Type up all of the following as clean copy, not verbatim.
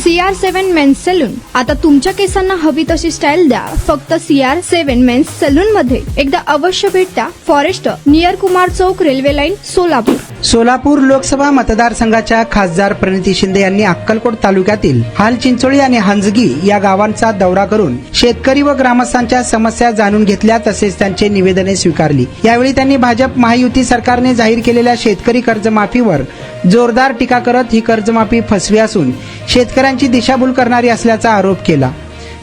CR7 men's salon. आता तुमच्या केसांना हवी तशी स्टाईल द्या फक्त CR7 मेन्स सलून मध्ये. एकदा अवश्य भेट द्या. फॉरेस्ट नियर कुमार चौक, रेल्वे लाईन, सोलापूर. सोलापूर लोकसभा मतदारसंघाच्या खासदार प्रणिती शिंदे यांनी अक्कलकोट तालुक्यातील हालचिंचोळी आणि हंजगी या गावांचा दौरा करून शेतकरी व ग्रामस्थांच्या समस्या जाणून घेतल्या, तसेच त्यांचे निवेदने स्वीकारली. यावेळी त्यांनी भाजप महायुती सरकारने जाहीर केलेल्या शेतकरी कर्जमाफीवर जोरदार टीका करत ही कर्जमाफी फसवी असून शेतकऱ्यांची दिशाभूल करणारी असल्याचा आरोप केला.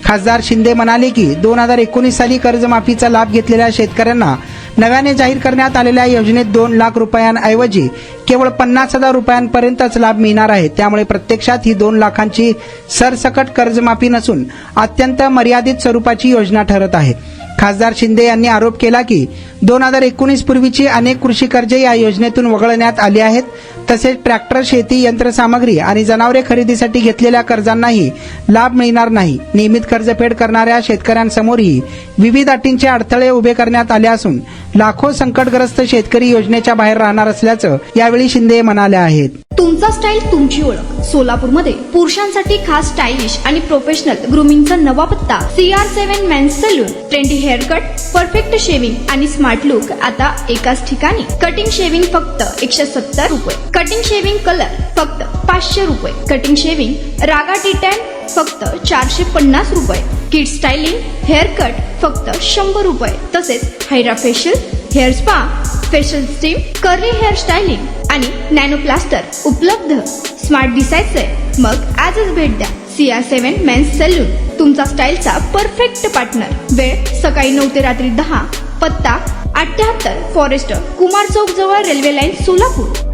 खासदार शिंदे म्हणाले की 2019 साली कर्जमाफीचा लाभ घेतलेल्या शेतकऱ्यांना नव्याने जाहीर करण्यात आलेल्या योजनेत 2 लाख रुपयांऐवजी केवळ 50,000 रुपयांपर्यंतच लाभ मिळणार आहे. त्यामुळे प्रत्यक्षात ही 2 लाखांची सरसकट कर्जमाफी नसून अत्यंत मर्यादित स्वरूपाची योजना ठरत आहे. खासदार शिंदे यांनी आरोप केला की 2019 पूर्वीची अनेक कृषी कर्जे या योजनेतून वगळण्यात आली आहेत. तसेच ट्रॅक्टर, शेती यंत्रसामग्री आणि जनावरे खरेदीसाठी घेतलेल्या कर्जांनाही लाभ मिळणार नाही. नियमित कर्जफेड करणाऱ्या शेतकऱ्यांसमोरही विविध अटींचे अडथळे उभे करण्यात आले असून लाखो संकटग्रस्त शेतकरी योजनेच्या बाहेर राहणार असल्याचं यावेळी शिंदे म्हणाले आहेत. तुमचा स्टाईल, तुमची ओळख. सोलापूरमध्ये पुरुषांसाठी खास स्टायलिश आणि प्रोफेशनल ग्रूमिंगचा नवा पत्ता CR7 men's salon. Trendy haircut, perfect shaving आणि स्मार्ट लुक आता एकाच ठिकाणी. कटिंग शेविंग फक्त 170 रुपये. कटिंग शेविंग कलर फक्त 500 रुपये. कटिंग शेविंग रागा टी10 फक्त 450 रुपये. किड स्टायलिंग हेअर कट फक्त 100 रुपये. तसेच hydra facial, hair spa, facial steam, curly hair styling आणि नॅनो प्लास्टर उपलब्ध. स्मार्ट दिसायचंय मग आजच भेट द्या CR7 मेन्स सलून, तुमचा स्टाईलचा परफेक्ट पार्टनर. वेळ सकाळी 9 ते रात्री 10. पत्ता 78 फॉरेस्ट कुमार चौक जवळ, रेल्वे लाईन, सोलापूर.